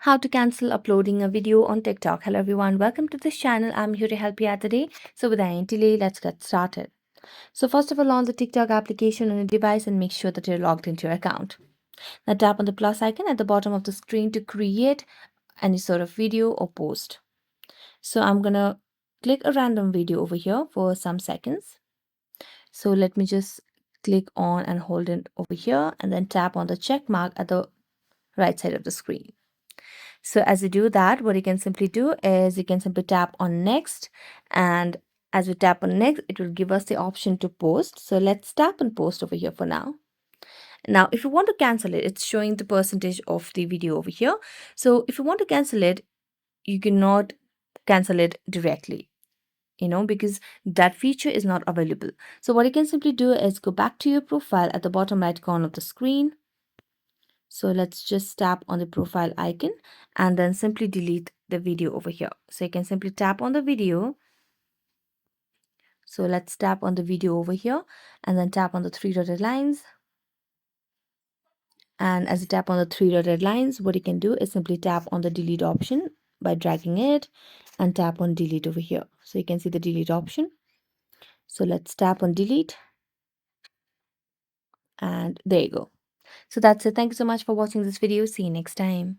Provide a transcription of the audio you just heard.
How to cancel uploading a video on TikTok. Hello everyone, welcome to this channel. I'm here to help you out today. So without any delay, let's get started. So first of all, launch the TikTok application on your device and make sure that you're logged into your account. Now tap on the plus icon at the bottom of the screen to create any sort of video or post. So I'm gonna click a random video over here for some seconds. So let me just click on and hold it over here and then tap on the check mark at the right side of the screen. So as you do that, what you can simply do is you can simply tap on next, and as we tap on next, it will give us the option to post. So let's tap on post over here for now. Now, if you want to cancel it, it's showing the percentage of the video over here. So if you want to cancel it, you cannot cancel it directly, because that feature is not available. So what you can simply do is go back to your profile at the bottom right corner of the screen. So let's just tap on the profile icon and then simply delete the video over here. So you can simply tap on the video. So let's tap on the video over here and then tap on the three dotted lines. And as you tap on the three dotted lines, what you can do is simply tap on the delete option by dragging it and tap on delete over here. So you can see the delete option. So let's tap on delete and there you go. So that's it. Thank you so much for watching this video. See you next time.